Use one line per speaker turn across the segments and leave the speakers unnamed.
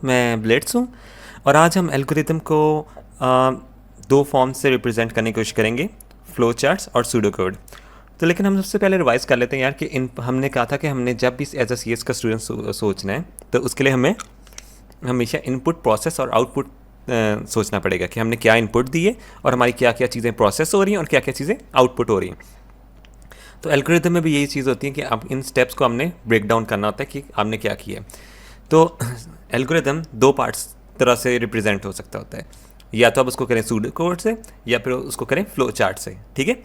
मैं ब्लेड्स हूँ और आज हम एल्गोरिदम को दो फॉर्म से रिप्रेजेंट करने की कोशिश करेंगे, फ्लो चार्ट्स और सूडो कोड। तो लेकिन हम सबसे पहले रिवाइज कर लेते हैं यार कि हमने कहा था कि हमने जब भी एज अ सी एस का स्टूडेंट सोचना है तो उसके लिए हमें हमेशा इनपुट प्रोसेस और आउटपुट सोचना पड़ेगा कि हमने क्या इनपुट दिए और हमारी क्या क्या चीज़ें प्रोसेस हो रही हैं और क्या क्या चीज़ें आउटपुट हो रही हैं। तो एल्गोरिदम में भी यही चीज़ होती है कि अब इन स्टेप्स को हमने ब्रेक डाउन करना होता है कि आपने क्या किया है। तो एल्गोरिदम दो पार्ट्स तरह से रिप्रेजेंट हो सकता होता है, या तो आप उसको करें सूडो कोड से या फिर उसको करें फ्लो चार्ट से। ठीक है,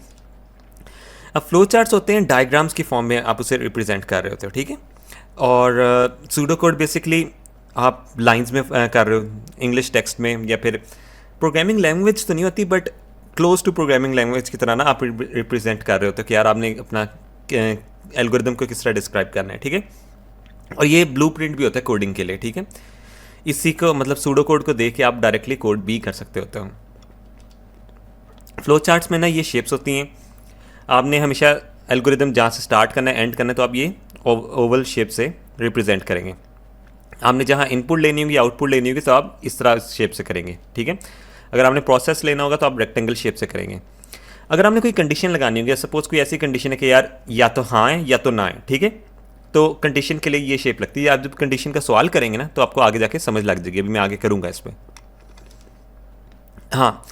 अब फ्लो चार्ट्स होते हैं डायग्राम्स की फॉर्म में आप उसे रिप्रेजेंट कर रहे होते हो। ठीक है, और सूडो कोड बेसिकली आप लाइंस में कर रहे हो, इंग्लिश टेक्स्ट में, या फिर प्रोग्रामिंग लैंग्वेज तो नहीं होती but close to programming language की तरह ना आप रिप्रेजेंट कर रहे होते हो कि यार आपने अपना एल्गोरिदम को किस तरह डिस्क्राइब करना है। ठीक है, और ये ब्लूप्रिंट भी होता है कोडिंग के लिए। ठीक है, इसी को मतलब सूडो कोड को देख के आप डायरेक्टली कोड भी कर सकते होते हो। फ्लो चार्ट्स में ना ये शेप्स होती हैं, आपने हमेशा एल्गोरिदम जहाँ से स्टार्ट करना है एंड करना है तो आप ये ओवल शेप से रिप्रेजेंट करेंगे। आपने जहाँ इनपुट लेनी होगी आउटपुट लेनी होगी तो आप इस तरह शेप से करेंगे। ठीक है, अगर आपने प्रोसेस लेना होगा तो आप रेक्टेंगल शेप से करेंगे। अगर आपने कोई कंडीशन लगानी होगी, सपोज कोई ऐसी कंडीशन है कि यार या तो हाँ है या तो ना है, ठीक है, तो कंडीशन के लिए ये शेप लगती है। आप जब कंडीशन का सवाल करेंगे ना तो आपको आगे जाके समझ लग जाएगी, अभी मैं आगे करूँगा इस पर। हाँ,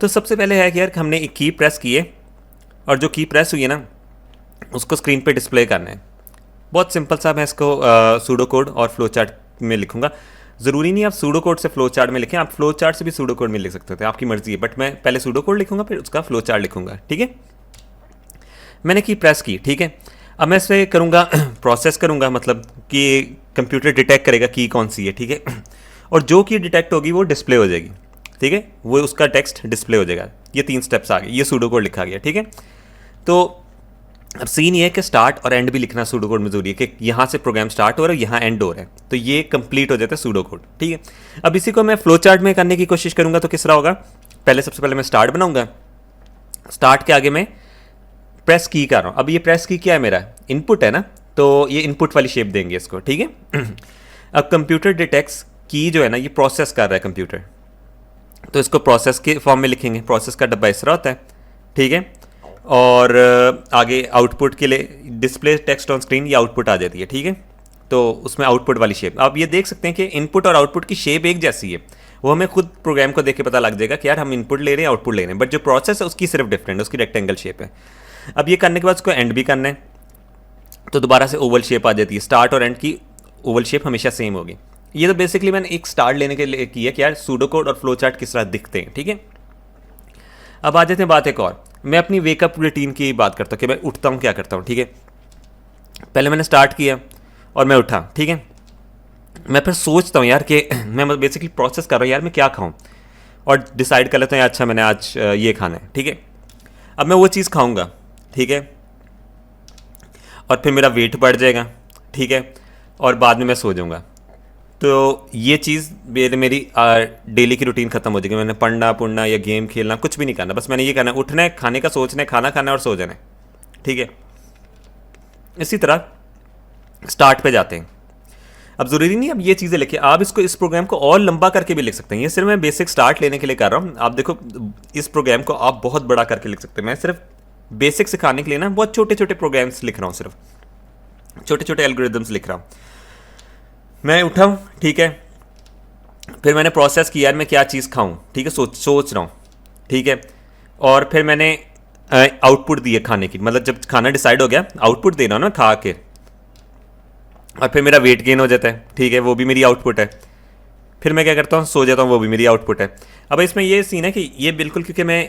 तो सबसे पहले है कि यार हमने एक की प्रेस की है और जो की प्रेस हुई है ना उसको स्क्रीन पे डिस्प्ले करना है। बहुत सिंपल सा मैं इसको सूडो कोड और फ्लो चार्ट में लिखूंगा। ज़रूरी नहीं आप सूडो कोड से फ्लो चार्ट में लिखें, आप फ्लो चार्ट से भी सूडो कोड में लिख सकते थे, आपकी मर्जी है, बट मैं पहले सूडो कोड लिखूंगा फिर उसका फ्लो चार्ट लिखूंगा। ठीक है, मैंने की प्रेस की। ठीक है, अब मैं इसे करूँगा प्रोसेस करूँगा, मतलब कि कंप्यूटर डिटेक्ट करेगा की कौन सी है। ठीक है, और जो की डिटेक्ट होगी वो डिस्प्ले हो जाएगी। ठीक है, वो उसका टेक्स्ट डिस्प्ले हो जाएगा। ये 3 स्टेप्स आ गए, ये सूडो कोड लिखा गया। ठीक है, तो अब सीन ये है कि स्टार्ट और एंड भी लिखना सूडो कोड में जरूरी है कि यहाँ से प्रोग्राम स्टार्ट हो रहा है यहाँ एंड हो रहा है, तो ये कंप्लीट हो जाता है सूडो कोड। ठीक है, अब इसी को मैं फ्लो चार्ट में करने की कोशिश करूँगा तो किस तरह होगा। पहले सबसे पहले मैं स्टार्ट बनाऊंगा, स्टार्ट के आगे मैं प्रेस की कर रहा हूँ। अब ये प्रेस की क्या है, मेरा इनपुट है ना, तो ये इनपुट वाली शेप देंगे इसको। ठीक है, अब कंप्यूटर डिटेक्ट्स की जो है ना ये प्रोसेस कर रहा है कंप्यूटर, तो इसको प्रोसेस के फॉर्म में लिखेंगे। प्रोसेस का डब्बा इस तरह होता है। ठीक है, और आगे आउटपुट के लिए डिस्प्ले टेक्स्ट ऑन स्क्रीन ये आउटपुट आ जाती है। ठीक है, तो उसमें आउटपुट वाली शेप आप ये देख सकते हैं कि इनपुट और आउटपुट की शेप एक जैसी है। वो हमें खुद प्रोग्राम को देख के पता लग जाएगा कि यार हम इनपुट ले रहे हैं आउटपुट ले रहे हैं, बट जो प्रोसेस है उसकी सिर्फ डिफरेंट है, उसकी रेक्टेंगल शेप है। अब ये करने के बाद उसको एंड भी करना है तो दोबारा से ओवल शेप आ जाती है। स्टार्ट और एंड की ओवल शेप हमेशा सेम होगी। ये तो बेसिकली मैंने एक स्टार्ट लेने के लिए किया कि यार सूडो कोड और फ्लो चार्ट किस तरह दिखते हैं। ठीक है, अब आ जाते हैं बात एक और, मैं अपनी वेकअप रूटीन की बात करता हूँ कि मैं उठता हूँ क्या करता हूँ। ठीक है, पहले मैंने स्टार्ट किया और मैं उठा। ठीक है, मैं फिर सोचता हूँ यार कि मैं बेसिकली प्रोसेस कर रहा हूँ यार मैं क्या खाऊँ, और डिसाइड कर लेता हूँ यार अच्छा मैंने आज ये खाना है। ठीक है, अब मैं वो चीज़ खाऊँगा। ठीक है, और फिर मेरा वेट बढ़ जाएगा। ठीक है, और बाद में मैं सो जाऊँगा। तो ये चीज़ मेरी डेली की रूटीन ख़त्म हो जाएगी। मैंने पढ़ना पुढ़ना या गेम खेलना कुछ भी नहीं करना, बस मैंने ये करना है, उठना है, खाने का सोचना है, खाना खाना है और सो जाना है। ठीक है, इसी तरह स्टार्ट पे जाते हैं। अब ज़रूरी नहीं अब ये चीज़ें लिखे, आप इसको इस प्रोग्राम को और लंबा करके भी लिख सकते हैं। ये सिर्फ मैं बेसिक स्टार्ट लेने के लिए कर रहा हूँ। आप देखो इस प्रोग्राम को आप बहुत बड़ा करके लिख सकते हैं। मैं सिर्फ बेसिक सिखाने के लिए ना बहुत छोटे छोटे प्रोग्राम्स लिख रहा हूँ, सिर्फ छोटे छोटे एल्गोरिदम्स लिख रहा हूँ। मैं उठा हूँ। ठीक है, फिर मैंने प्रोसेस किया यार मैं क्या चीज़ खाऊं। ठीक है, सोच रहा हूँ। ठीक है, और फिर मैंने आउटपुट दिए खाने की, मतलब जब खाना डिसाइड हो गया आउटपुट देना ना खा के, और फिर मेरा वेट गेन हो जाता है। ठीक है, वो भी मेरी आउटपुट है। फिर मैं क्या करता हूँ, सो जाता हूँ, वो भी मेरी आउटपुट है। अब इसमें ये सीन है कि ये बिल्कुल क्योंकि मैं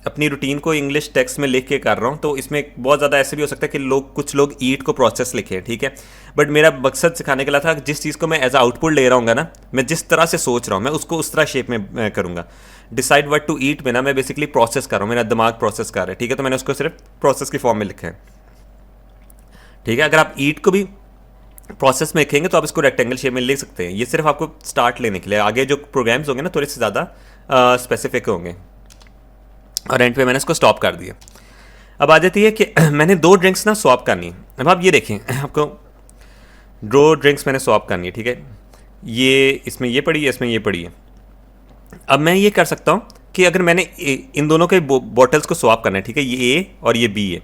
अपनी रूटीन को इंग्लिश टेक्स्ट में लिख के कर रहा हूँ तो इसमें बहुत ज़्यादा ऐसे भी हो सकता है कि कुछ लोग ईट को प्रोसेस लिखे। ठीक है, बट मेरा मकसद सिखाने के लिए था कि जिस चीज़ को मैं एज आउटपुट ले रहा हूँ ना, मैं जिस तरह से सोच रहा हूँ मैं उसको उस तरह शेप में करूँगा। डिसाइड व्हाट टू ईट में ना मैं बेसिकली प्रोसेस कर रहा हूँ, मेरा दिमाग प्रोसेस कर रहा है। ठीक है, तो मैंने उसको सिर्फ प्रोसेस की फॉर्म में लिखा है। ठीक है, अगर आप ईट को भी प्रोसेस में लिखेंगे तो आप इसको रेक्टेंगल शेप में लिख सकते हैं। ये सिर्फ आपको स्टार्ट लेने के लिए, आगे जो प्रोग्राम्स होंगे ना थोड़े से ज़्यादा स्पेसिफिक होंगे। और एंड पे मैंने इसको स्टॉप कर दिया। अब आ जाती है कि मैंने 2 ड्रिंक्स ना स्वैप करनी है। अब आप ये देखें, आपको 2 ड्रिंक्स मैंने स्वैप करनी है। ठीक है, ये इसमें ये पड़ी है, इसमें ये पड़ी है। अब मैं ये कर सकता हूँ कि अगर मैंने इन दोनों के बॉटल्स को स्वैप करना है, ठीक है, ये ए और ये बी है,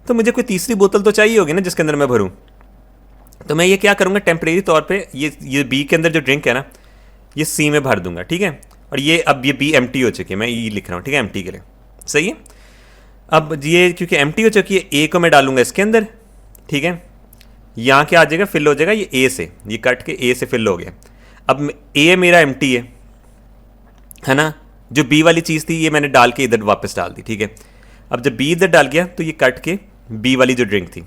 तो मुझे कोई तीसरी बोतल तो चाहिए होगी ना जिसके अंदर मैं भरूँ। तो मैं ये क्या करूँगा, टेम्परेरी तौर पे ये बी के अंदर जो ड्रिंक है ना, ये सी में भर दूंगा, ठीक है। और ये अब ये बी एम्प्टी हो चुकी है, मैं ये लिख रहा हूँ, ठीक है, एम्प्टी के लिए, सही है। अब ये क्योंकि एम्प्टी हो चुकी है, ए को मैं डालूंगा इसके अंदर, ठीक है। यहाँ क्या आ जाएगा, फिल हो जाएगा ये ए से, ये कट के ए से फिल हो गया। अब ए मेरा एम्प्टी है ना। जो बी वाली चीज़ थी ये मैंने डाल के इधर वापस डाल दी, ठीक है। अब जब बी इधर डाल गया तो ये कट के बी वाली जो ड्रिंक थी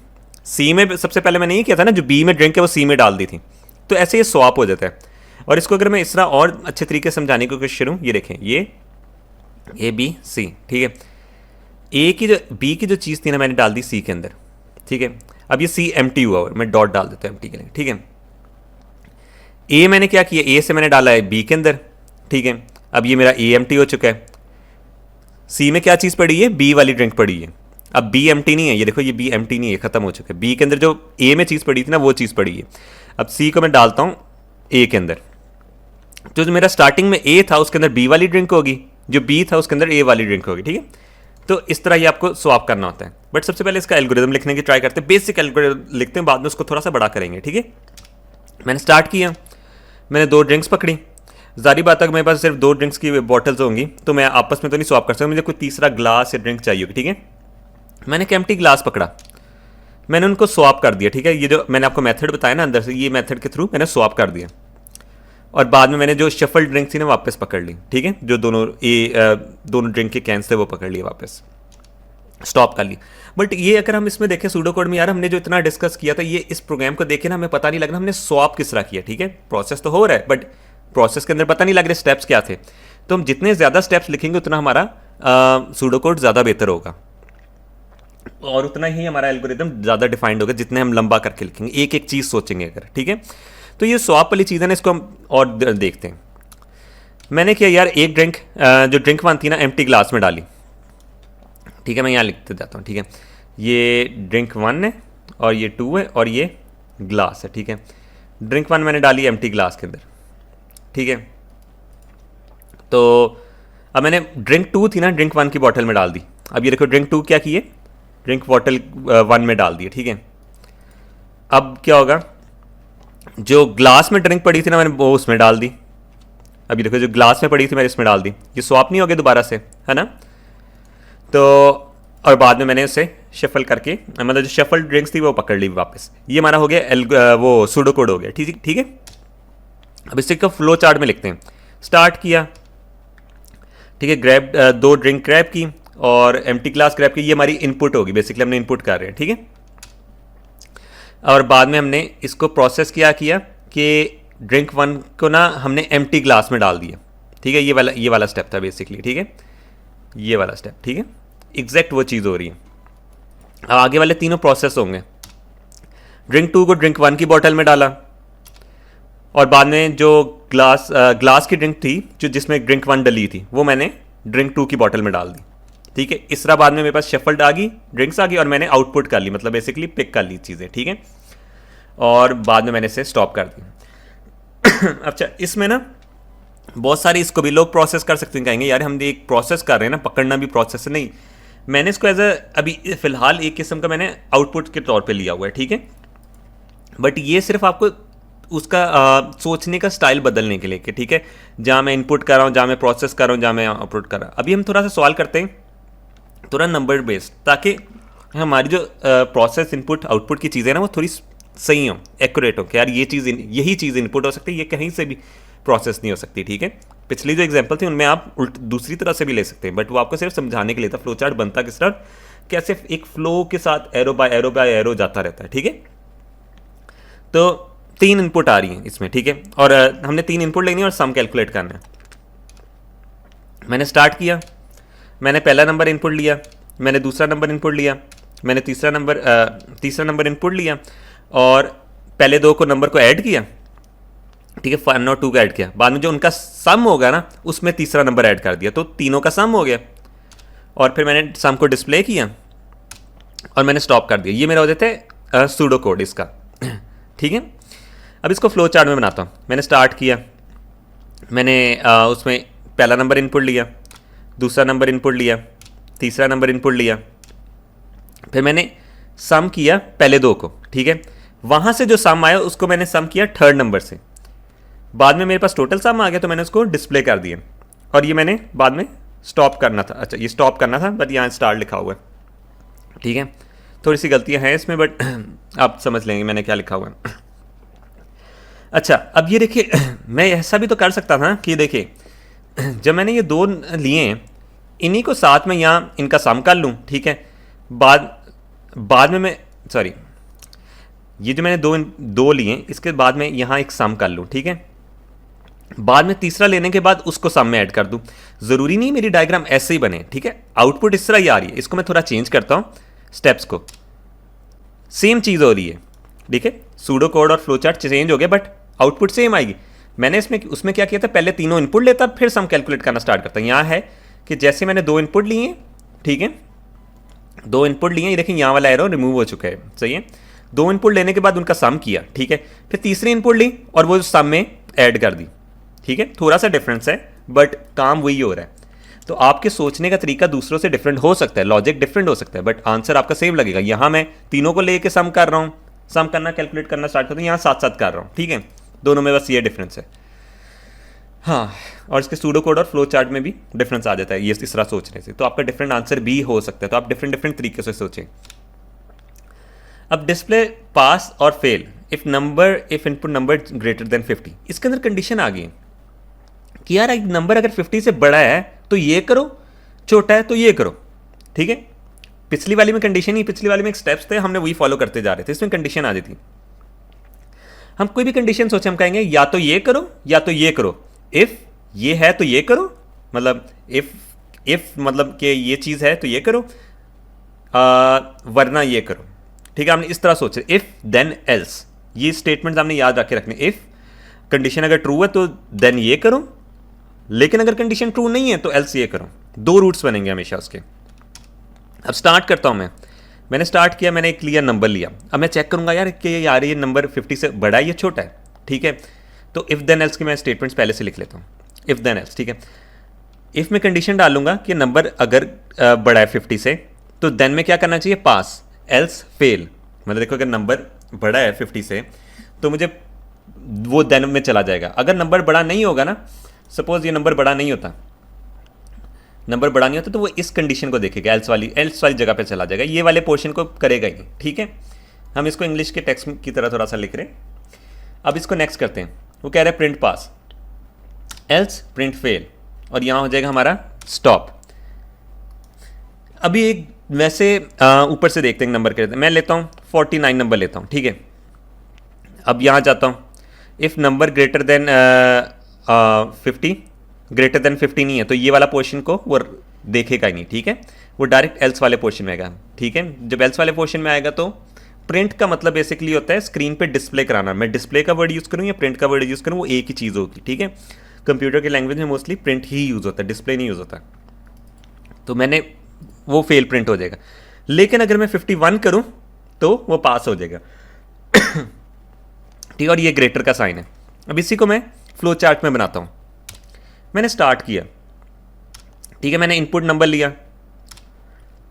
सी में, सबसे पहले मैंने ये किया था ना, जो बी में ड्रिंक है वो सी में डाल दी थी, तो ऐसे ये स्वैप हो जाता है। और इसको अगर मैं इस तरह और अच्छे तरीके से समझाने की कोशिश करूँ, ये देखें, ये ए बी सी, ठीक है। ए की जो बी की जो चीज़ थी ना मैंने डाल दी सी के अंदर, ठीक है। अब ये सी एम्प्टी हुआ हुआ, मैं डॉट डाल देता हूँ एम्प्टी के लिए, ठीक है। ए मैंने क्या किया, ए से मैंने डाला है बी के अंदर, ठीक है। अब ये मेरा ए एम्प्टी हो चुका है। सी में क्या चीज़ पड़ी है, बी वाली ड्रिंक पड़ी है। अब बी एम्प्टी नहीं है, ये देखो, ये बी एम्प्टी नहीं है, खत्म हो चुका है। बी के अंदर जो ए में चीज़ पड़ी थी ना वो चीज़ पड़ी है। अब सी को मैं डालता हूँ ए के अंदर, जो मेरा स्टार्टिंग में ए था उसके अंदर बी वाली ड्रिंक होगी, जो बी था उसके अंदर ए वाली ड्रिंक होगी, ठीक है। तो इस तरह ये आपको स्वैप करना होता है। बट सबसे पहले इसका एल्गोरिदम लिखने की ट्राई करते हैं, बेसिक एल्गोरिदम लिखते हैं, बाद में उसको थोड़ा सा बड़ा करेंगे, ठीक है। मैंने स्टार्ट किया, मैंने 2 ड्रिंक्स पकड़ी। जारी बात है, मेरे पास सिर्फ 2 ड्रिंक्स की बॉटल्स होंगी तो मैं आपस में तो नहीं स्वैप कर सकता, मुझे कोई तीसरा ग्लास या ड्रिंक चाहिए होगी, ठीक है। मैंने एक एम्प्टी ग्लास पकड़ा, मैंने उनको स्वैप कर दिया, ठीक है। ये जो मैंने आपको मेथड बताया ना अंदर से, ये मेथड के थ्रू मैंने स्वैप कर दिया। और बाद में मैंने जो शफल ड्रिंक थी ना वापस पकड़ ली, ठीक है। जो दोनों ड्रिंक के कैंस थे वो पकड़ लिए, वापस स्टॉप कर ली। बट ये अगर हम इसमें देखें सूडो कोड में, यार हमने जो इतना डिस्कस किया था, ये इस प्रोग्राम को देखे ना हमें पता नहीं लग रहा हमने स्वैप किस तरह किया, ठीक है। प्रोसेस तो हो रहा है बट प्रोसेस के अंदर पता नहीं लग रहे स्टेप्स क्या थे। तो हम जितने ज़्यादा स्टेप्स लिखेंगे उतना हमारा सूडो कोड ज़्यादा बेहतर होगा और उतना ही हमारा एल्गोरिदम ज़्यादा डिफाइंड होगा, जितने हम लंबा करके लिखेंगे, एक एक चीज़ सोचेंगे अगर, ठीक है। तो ये स्वैप वाली चीज़ है ना, इसको हम और देखते हैं। मैंने किया यार, एक ड्रिंक जो ड्रिंक 1 थी ना एम्प्टी ग्लास में डाली, ठीक है। मैं यहाँ लिखते जाता हूँ, ठीक है। ये ड्रिंक 1 है और ये 2 है और ये ग्लास है, ठीक है। ड्रिंक 1 मैंने डाली एम्प्टी ग्लास के अंदर, ठीक है। तो अब मैंने ड्रिंक 2 थी ना ड्रिंक 1 की बॉटल में डाल दी। अब ये देखो ड्रिंक 2 क्या की है, ड्रिंक बॉटल 1 में डाल दी, ठीक है। अब क्या होगा, जो ग्लास में ड्रिंक पड़ी थी ना मैंने वो उसमें डाल दी। अब ये देखो जो ग्लास में पड़ी थी मैंने इसमें डाल दी, ये स्वैप नहीं हो गया दोबारा से, है ना। तो और बाद में मैंने उसे शफल करके, मतलब जो शफल ड्रिंक्स थी वो पकड़ ली वापस। ये हमारा हो गया वो सूडो कोड हो गया, ठीक है। अब इसे का फ्लो चार्ट में लिखते हैं। स्टार्ट किया, ठीक है, ग्रैब 2 ड्रिंक ग्रैब की और एम्प्टी ग्लास ग्रैब की, ये हमारी इनपुट होगी, बेसिकली हमने इनपुट कर रहे हैं, ठीक है। और बाद में हमने इसको प्रोसेस किया कि ड्रिंक 1 को ना हमने एम्प्टी ग्लास में डाल दिया, ठीक है। ये वाला स्टेप था बेसिकली, ठीक है, ये वाला स्टेप, ठीक है। एग्जैक्ट वो चीज़ हो रही है। अब आगे वाले तीनों प्रोसेस होंगे। ड्रिंक 2 को ड्रिंक 1 की बॉटल में डाला और बाद में जो ग्लास की ड्रिंक थी जो जिसमें ड्रिंक 1 डली थी वो मैंने ड्रिंक 2 की बॉटल में डाल दी, ठीक है। इस तरह बाद में मेरे पास शफल्ड आ गई, ड्रिंक्स आ गई और मैंने आउटपुट कर ली, मतलब बेसिकली पिक कर ली चीज़ें, ठीक है। और बाद में मैंने इसे स्टॉप कर दी। अच्छा, इसमें ना बहुत सारी इसको भी लोग प्रोसेस कर सकते हैं, कहेंगे यार हम एक प्रोसेस कर रहे हैं ना, पकड़ना भी प्रोसेस है। नहीं, मैंने इसको एज अभी फिलहाल एक किस्म का मैंने आउटपुट के तौर पे लिया हुआ है, ठीक है। बट ये सिर्फ आपको उसका सोचने का स्टाइल बदलने के लिए कि ठीक है, जहाँ मैं इनपुट कर रहा हूँ, जहाँ मैं प्रोसेस कर रहा हूँ, जहाँ मैं आउटपुट कर रहा हूँ। अभी हम थोड़ा सा सवाल करते हैं थोड़ा नंबर बेस्ड, ताकि हमारी जो प्रोसेस इनपुट आउटपुट की चीज़ें ना वो थोड़ी सही हो, एक्यूरेट हो कि यार यही चीज़ इनपुट हो सकती है, ये कहीं से भी प्रोसेस नहीं हो सकती, ठीक है। पिछली जो एग्जांपल थी उनमें आप दूसरी तरह से भी ले सकते हैं, बट वो आपको सिर्फ समझाने के लिए था फ्लो चार्ट बनता किस तरह, कैसे एक फ्लो के साथ एरो बाय एरो जाता रहता है, ठीक है। तो 3 इनपुट आ रही हैं इसमें, ठीक है, और हमने 3 इनपुट लेनी है और सम कैलकुलेट करना है। मैंने स्टार्ट किया, मैंने पहला नंबर इनपुट लिया, मैंने दूसरा नंबर इनपुट लिया, मैंने तीसरा नंबर इनपुट लिया और पहले 2 नंबर को ऐड किया, ठीक है, 1 और 2 का ऐड किया। बाद में जो उनका सम होगा ना उसमें तीसरा नंबर ऐड कर दिया, तो तीनों का सम हो गया। और फिर मैंने सम को डिस्प्ले किया और मैंने स्टॉप कर दिया। ये मेरा हो जाता है सूडो कोड इसका, ठीक है। अब इसको फ्लो चार्ट में बनाता हूँ। मैंने स्टार्ट किया, मैंने उसमें पहला नंबर इनपुट लिया, दूसरा नंबर इनपुट लिया, तीसरा नंबर इनपुट लिया, फिर मैंने सम किया पहले दो को, ठीक है। वहाँ से जो सम आया उसको मैंने सम किया थर्ड नंबर से, बाद में मेरे पास टोटल सम आ गया तो मैंने उसको डिस्प्ले कर दिया। और ये मैंने बाद में स्टॉप करना था, अच्छा ये स्टॉप करना था बट यहाँ स्टार्ट लिखा हुआ है, ठीक है। थोड़ी सी गलतियाँ हैं इसमें बट आप समझ लेंगे मैंने क्या लिखा हुआ है। अच्छा अब ये देखिए मैं ऐसा भी तो कर सकता था कि देखिए जब मैंने ये दो लिए इन्हीं को साथ में यहाँ इनका सम कर लूँ, ठीक है। बाद में मैं सॉरी ये जो मैंने दो लिए इसके बाद में यहाँ एक सम कर लूँ, ठीक है। बाद में तीसरा लेने के बाद उसको सम में ऐड कर दूँ। ज़रूरी नहीं मेरी डायग्राम ऐसे ही बने, ठीक है। आउटपुट इस तरह ही आ रही है, इसको मैं थोड़ा चेंज करता हूँ स्टेप्स को, सेम चीज़ हो रही है, ठीक है। सूडो कोड और फ्लो चार्ट चेंज हो गया बट आउटपुट सेम आएगी। मैंने उसमें क्या किया था, पहले तीनों इनपुट लेता फिर सम कैलकुलेट करना स्टार्ट करता। यहाँ है कि जैसे मैंने दो इनपुट लिए, ठीक है, दो इनपुट लिए, ये देखिए यहाँ वाला एरो रिमूव हो चुका है, सही है। दो इनपुट लेने के बाद उनका सम किया, ठीक है, फिर तीसरी इनपुट ली और वो सम में ऐड कर दी, ठीक है। थोड़ा सा डिफरेंस है बट काम वही हो रहा है। तो आपके सोचने का तरीका दूसरों से डिफरेंट हो सकता है, लॉजिक डिफरेंट हो सकता है बट आंसर आपका सेम लगेगा। यहाँ मैं तीनों को लेके सम कर रहा हूँ, सम करना कैलकुलेट करना स्टार्ट करता हूँ, यहाँ साथ साथ कर रहा हूँ, ठीक है। दोनों में बस ये डिफरेंस है, हाँ। और इसके सूडो कोड और फ्लो चार्ट में भी डिफरेंस आ जाता है ये इस तरह सोचने से, तो आपका डिफरेंट आंसर भी हो सकता है। तो आप डिफरेंट तरीके से सोचें। अब डिस्प्ले पास और fail if input number greater than 50, इसके अंदर कंडीशन आ गई कि यार एक नंबर अगर 50 से बड़ा है तो ये करो, छोटा है तो ये करो, ठीक है। पिछली वाली में कंडीशन ही, पिछली वाली में एक स्टेप्स थे हमने वही फॉलो करते जा रहे थे, इसमें कंडीशन आ जाती। हम कोई भी कंडीशन सोचे हम कहेंगे या तो ये करो या तो ये करो। इफ ये है तो ये करो, मतलब इफ मतलब कि ये चीज़ है तो ये करो, वरना ये करो, ठीक है। हमने इस तरह सोचे इफ देन एल्स, ये स्टेटमेंट्स हमने याद रख के रखने। इफ कंडीशन अगर ट्रू है तो देन ये करो, लेकिन अगर कंडीशन ट्रू नहीं है तो एल्स ये करो। दो रूट्स बनेंगे हमेशा उसके। अब स्टार्ट करता हूं मैंने स्टार्ट किया, मैंने एक क्लियर नंबर लिया। अब मैं चेक करूंगा यार कि यार ये नंबर 50 से बड़ा है या छोटा है, ठीक है। तो इफ देन एल्स के मैं स्टेटमेंट्स पहले से लिख लेता हूँ। इफ देन एल्स, ठीक है। इफ में कंडीशन डालूंगा कि नंबर अगर बड़ा है 50 से तो देन में क्या करना चाहिए, पास, एल्स फेल। मतलब देखो अगर नंबर बड़ा है 50 से तो मुझे वो देन में चला जाएगा। अगर नंबर बड़ा नहीं होगा ना, सपोज ये नंबर बड़ा नहीं होता, नंबर बड़ा नहीं होता तो वो इस कंडीशन को देखेगा, एल्स वाली जगह पे चला जाएगा, ये वाले पोर्शन को करेगा ही, ठीक है। हम इसको इंग्लिश के टेक्स्ट की तरह थोड़ा सा लिख रहे हैं। अब इसको नेक्स्ट करते हैं। वो कह रहे हैं प्रिंट पास, एल्स प्रिंट फेल, और यहाँ हो जाएगा हमारा स्टॉप। अभी एक वैसे ऊपर से देखते हैं नंबर के, मैं लेता हूँ 49 नंबर लेता हूँ, ठीक है। अब यहाँ जाता हूँ, if number greater than 50, greater than 50 नहीं है तो ये वाला पोर्शन को वो देखेगा ही नहीं, ठीक है। वो डायरेक्ट एल्स वाले पोर्शन में आएगा, ठीक है। जब एल्स वाले पोर्शन में आएगा तो प्रिंट का मतलब बेसिकली होता है स्क्रीन पे डिस्प्ले कराना। मैं डिस्प्ले का वर्ड यूज़ करूँ या प्रिंट का वर्ड यूज़ करूँ, वो एक ही चीज़ होगी, ठीक है। कंप्यूटर की लैंग्वेज में मोस्टली प्रिंट ही यूज़ होता है, डिस्प्ले नहीं यूज़ होता। तो मैंने वो फेल प्रिंट हो जाएगा। लेकिन अगर मैं 51 करूँ तो वो पास हो जाएगा, ठीक है। और ये ग्रेटर का साइन है। अब इसी को मैं फ्लो चार्ट में बनाता हूँ। मैंने स्टार्ट किया, ठीक है, मैंने इनपुट नंबर लिया।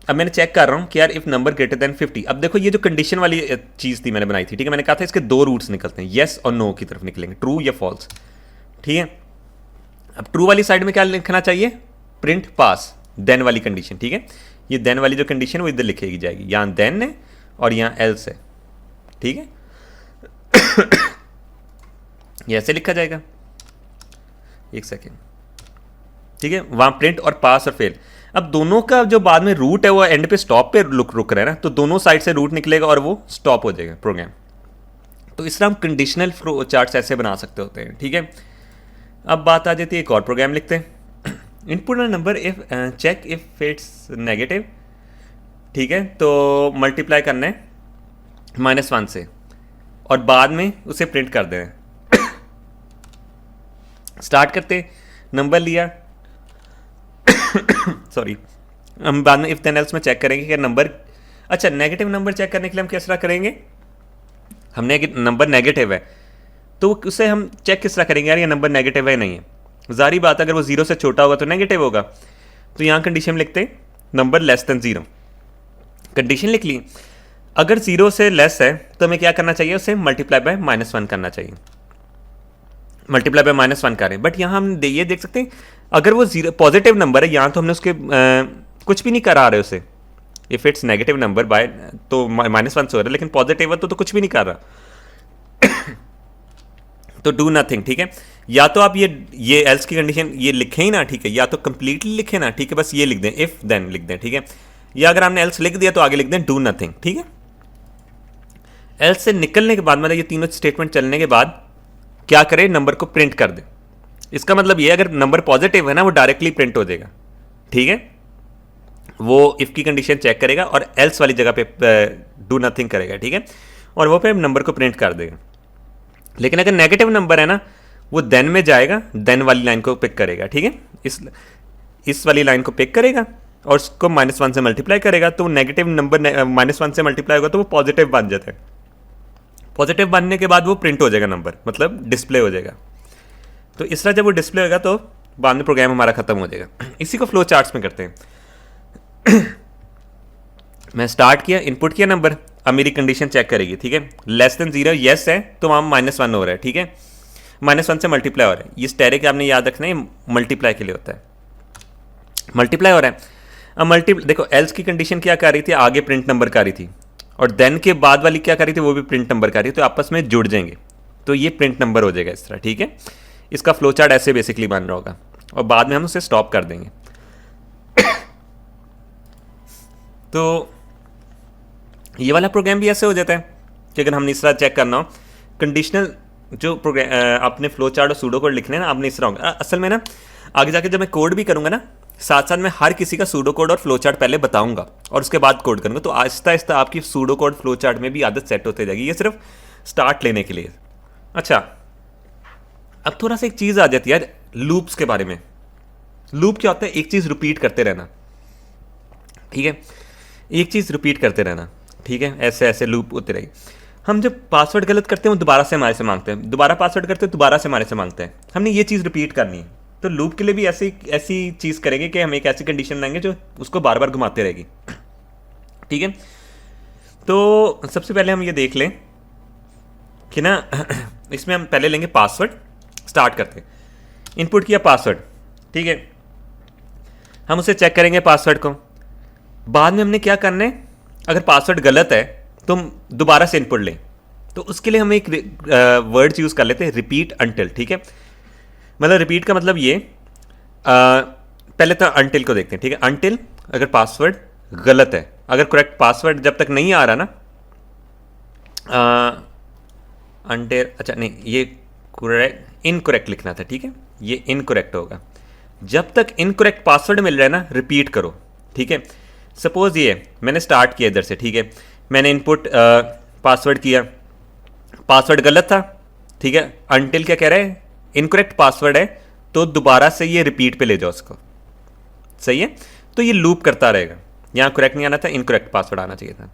अब मैंने चेक कर रहा हूँ कि यार इफ नंबर ग्रेटर देन 50। अब देखो ये जो कंडीशन वाली चीज़ थी मैंने बनाई थी, ठीक है। मैंने कहा था इसके दो रूट्स निकलते हैं, येस और नो की तरफ निकलेंगे, ट्रू या फॉल्स, ठीक है। अब ट्रू वाली साइड में क्या लिखना चाहिए, प्रिंट पास, देन वाली कंडीशन, ठीक है। ये देन वाली जो कंडीशन वो इधर लिखेगी जाएगी, यहाँ देन है और यहाँ एल्स है, ठीक है। ये ऐसे लिखा जाएगा, एक सेकेंड, ठीक है। वहाँ प्रिंट और पास और फेल। अब दोनों का जो बाद में रूट है वो एंड पे स्टॉप पे रुक रहा है ना, तो दोनों साइड से रूट निकलेगा और वो स्टॉप हो जाएगा प्रोग्राम। तो इस तरह हम कंडीशनल फ्लो चार्ट्स ऐसे बना सकते होते हैं, ठीक है। अब बात आ जाती है एक और प्रोग्राम लिखते हैं। Input number if check if it's negative, ठीक है। तो मल्टीप्लाई करना है -1 से और बाद में उसे प्रिंट कर देना है। स्टार्ट करते, नंबर लिया, सॉरी, हम बाद में इफ देन एल्स में चेक करेंगे कि नंबर, अच्छा नेगेटिव नंबर चेक करने के लिए हम किस तरह करेंगे, हमने नंबर नेगेटिव है तो उसे हम चेक किस तरह करेंगे यार ये नंबर नेगेटिव है नहीं है। जारी बात है अगर वो 0 से छोटा होगा तो नेगेटिव होगा। तो यहाँ कंडीशन में लिखते हैं नंबर लेस देन 0। कंडीशन लिख ली, अगर 0 से लेस है तो हमें क्या करना चाहिए, उसे मल्टीप्लाई बाय -1 करना चाहिए। मल्टीप्लाई बाय -1 करें, बट यहाँ हम ये देख सकते हैं अगर वो 0 पॉजिटिव नंबर है, यहाँ तो हमने उसके कुछ भी नहीं करा रहे उसे। If it's negative number by तो -1 से हो रहा है, लेकिन पॉजिटिव है तो कुछ भी नहीं कर रहा। तो डू नथिंग, ठीक है। या तो आप ये एल्स की कंडीशन ये लिखें ही ना, ठीक है, या तो कंप्लीटली लिखें ना, ठीक है, बस ये लिख दें इफ देन लिख दें, ठीक है। या अगर आपने एल्स लिख दिया तो आगे लिख दें डू नथिंग, ठीक है। एल्स से निकलने के बाद मतलब ये तीनों स्टेटमेंट चलने के बाद क्या करें, नंबर को प्रिंट कर दें। इसका मतलब ये अगर नंबर पॉजिटिव है ना वो डायरेक्टली प्रिंट हो जाएगा, ठीक है। वो इफ की कंडीशन चेक करेगा और एल्स वाली जगह पे डू नथिंग करेगा, ठीक है, और वो पे नंबर को प्रिंट कर देगा। लेकिन अगर नेगेटिव नंबर है ना वो देन में जाएगा, देन वाली लाइन को पिक करेगा, ठीक है। इस वाली लाइन को पिक करेगा और उसको -1 से मल्टीप्लाई करेगा, तो नेगेटिव नंबर -1 से मल्टीप्लाई होगा तो वो पॉजिटिव बन जाता है। पॉजिटिव बनने के बाद वो प्रिंट हो जाएगा नंबर, मतलब डिस्प्ले हो जाएगा। तो इस तरह जब वो डिस्प्ले होगा तो बाद में प्रोग्राम हमारा खत्म हो जाएगा। इसी को फ्लो चार्ट्स में करते हैं। मैं स्टार्ट किया, इनपुट किया नंबर, अब मेरी कंडीशन चेक करेगी, ठीक है। लेस देन 0 येस है तो वहाँ -1 हो रहा है, ठीक है, -1 से मल्टीप्लाई हो रहा है। ये स्टेरिक आपने याद रखना है मल्टीप्लाई के लिए होता है, मल्टीप्लाई हो रहा है। अब देखो एल्स की कंडीशन क्या कर रही थी, आगे प्रिंट नंबर कर रही थी, और देन के बाद वाली क्या कर रही थी, वो भी प्रिंट नंबर कर रही थी, तो आपस में जुड़ जाएंगे तो ये प्रिंट नंबर हो जाएगा इस तरह, ठीक है। इसका फ्लो चार्ट ऐसे बेसिकली बन रहा होगा और बाद में हम उसे स्टॉप कर देंगे। तो ये वाला प्रोग्राम भी ऐसे हो जाता है कि अगर हमने इस तरह चेक करना हो, कंडीशनल जो प्रोग्राम आपने फ्लो चार्ट और सूडो कोड लिखने हैं ना, आपने इस तरह होगा। असल में ना आगे जाके जब मैं कोड भी करूँगा ना, साथ साथ मैं हर किसी का सूडो कोड और फ्लो चार्ट पहले बताऊंगा और उसके बाद कोड करूँगा, तो आहिस्ता आहिस्ता आपकी सूडो कोड फ्लो चार्ट में भी आदत सेट होते जाएगी। ये सिर्फ स्टार्ट लेने के लिए। अच्छा, अब थोड़ा सा एक चीज़ आ जाती है यार लूप्स के बारे में। लूप क्या होता है, एक चीज़ रिपीट करते रहना, ठीक है, एक चीज़ रिपीट करते रहना, ठीक है, ऐसे ऐसे लूप होते रहेगी। हम जब पासवर्ड गलत करते हैं वो दोबारा से हमारे से मांगते हैं, दोबारा पासवर्ड करते हैं दोबारा से हमारे से मांगते हैं। हमने ये चीज़ रिपीट करनी है, तो लूप के लिए भी ऐसी चीज़ करेंगे कि हम एक ऐसी कंडीशन लाएंगे जो उसको बार बार घुमाते रहेगी, ठीक है। तो सबसे पहले हम ये देख लें कि ना इसमें हम पहले लेंगे पासवर्ड, स्टार्ट करते हैं। इनपुट किया पासवर्ड, ठीक है, हम उसे चेक करेंगे पासवर्ड को। बाद में हमने क्या करना है, अगर पासवर्ड गलत है तो हम दोबारा से इनपुट लें, तो उसके लिए हम एक वर्ड यूज़ कर लेते हैं, रिपीट अंटिल, ठीक है। मतलब रिपीट का मतलब ये पहले तो अंटिल को देखते हैं, ठीक है। अंटिल अगर पासवर्ड गलत है, अगर करेक्ट पासवर्ड जब तक नहीं आ रहा ना, अंटिल, अच्छा नहीं ये इनकरेक्ट लिखना था, ठीक है, ये इनकरेक्ट होगा। जब तक इनकरेक्ट पासवर्ड मिल रहा है ना रिपीट करो, ठीक है। सपोज ये मैंने स्टार्ट किया इधर से, ठीक है, मैंने इनपुट पासवर्ड किया, पासवर्ड गलत था, ठीक है। अंटिल क्या कह रहा है, इनकरेक्ट पासवर्ड है, तो दोबारा से ये रिपीट पे ले जाओ उसको, सही है। तो ये लूप करता रहेगा, यहाँ करेक्ट नहीं आना था, इनकरेक्ट पासवर्ड आना चाहिए था,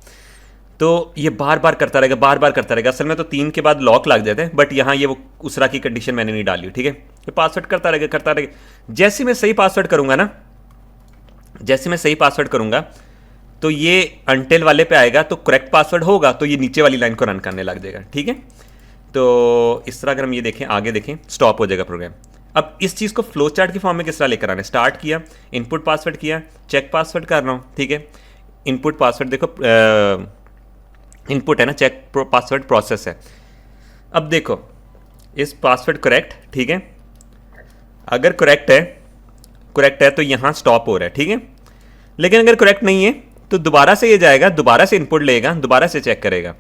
तो ये बार बार करता रहेगा, बार बार करता रहेगा। असल में तो 3 के बाद लॉक लग जाते हैं, बट यहाँ ये वो उस तरह की कंडीशन मैंने नहीं डाली, ठीक है। ये पासवर्ड करता रहेगा, करता रहेगा। जैसे मैं सही पासवर्ड करूँगा ना, जैसे मैं सही पासवर्ड करूँगा तो ये अंटिल वाले पे आएगा, तो करेक्ट पासवर्ड होगा तो ये नीचे वाली लाइन को रन करने लग जाएगा, ठीक है। तो इस तरह अगर हम ये देखें, आगे देखें, स्टॉप हो जाएगा प्रोग्राम। अब इस चीज़ को फ्लो चार्ट की फॉर्म में किस तरह लेकर आना है, स्टार्ट किया, इनपुट पासवर्ड किया, चेक पासवर्ड कर रहा हूँ, ठीक है। इनपुट पासवर्ड देखो, इनपुट है ना, चेक पासवर्ड प्रोसेस है। अब देखो इस पासवर्ड करेक्ट, ठीक है, अगर करेक्ट है तो यहाँ स्टॉप हो रहा है, ठीक है। लेकिन अगर करेक्ट नहीं है तो दोबारा से ये जाएगा, दोबारा से इनपुट लेगा, दोबारा से चेक करेगा,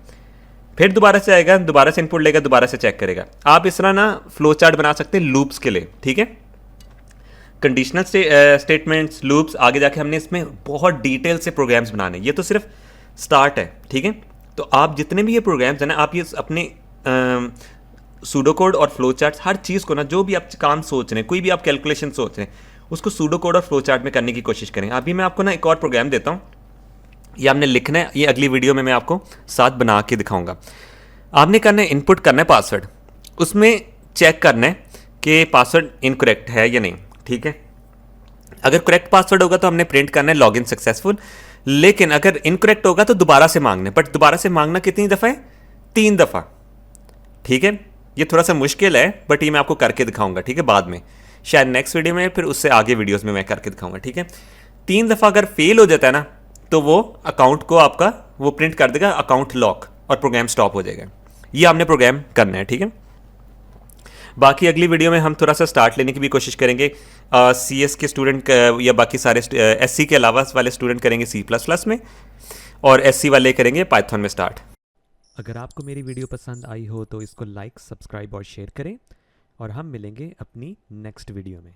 फिर दोबारा से आएगा, दोबारा से इनपुट लेगा, दोबारा से चेक करेगा। आप इस तरह ना फ्लो चार्ट बना सकते हैं लूप्स के लिए, ठीक है। कंडीशनल स्टेटमेंट्स, लूप्स, आगे जाके हमने इसमें बहुत डिटेल से प्रोग्राम्स बनाने, ये तो सिर्फ स्टार्ट है, ठीक है। तो आप जितने भी ये प्रोग्राम्स हैं ना, आप ये अपने सूडो कोड और फ्लो चार्ट, हर चीज़ को ना, जो भी आप काम सोच रहे हैं, कोई भी आप कैलकुलेशन सोच रहे हैं, उसको सूडो कोड और फ्लो चार्ट में करने की कोशिश करें। अभी मैं आपको ना एक और प्रोग्राम देता हूँ, ये आपने लिखना है, ये अगली वीडियो में मैं आपको साथ बना के दिखाऊंगा। आपने करना है, इनपुट करना है पासवर्ड, उसमें चेक करना है कि पासवर्ड इनकरेक्ट है या नहीं, ठीक है। अगर करेक्ट पासवर्ड होगा तो हमने प्रिंट करना है लॉगिन सक्सेसफुल, लेकिन अगर इनकरेक्ट होगा तो दोबारा से मांगना है। बट दोबारा से मांगना कितनी दफ़ा है? 3 दफ़ा, ठीक है। ये थोड़ा सा मुश्किल है बट ये मैं आपको करके दिखाऊंगा, ठीक है, बाद में, शायद नेक्स्ट वीडियो में, फिर उससे आगे वीडियोस में मैं करके दिखाऊंगा, ठीक है। 3 दफ़ा अगर फेल हो जाता है ना तो वो अकाउंट को आपका वो प्रिंट कर देगा अकाउंट लॉक और प्रोग्राम स्टॉप हो जाएगा। ये आपने प्रोग्राम करना है, ठीक है। बाकी अगली वीडियो में हम थोड़ा सा स्टार्ट लेने की भी कोशिश करेंगे। CS के स्टूडेंट या बाकी सारे SC के अलावा वाले स्टूडेंट करेंगे C++ में, और SC वाले करेंगे पाइथन में स्टार्ट।
अगर आपको मेरी वीडियो पसंद आई हो तो इसको लाइक, सब्सक्राइब और शेयर करें, और हम मिलेंगे अपनी नेक्स्ट वीडियो में।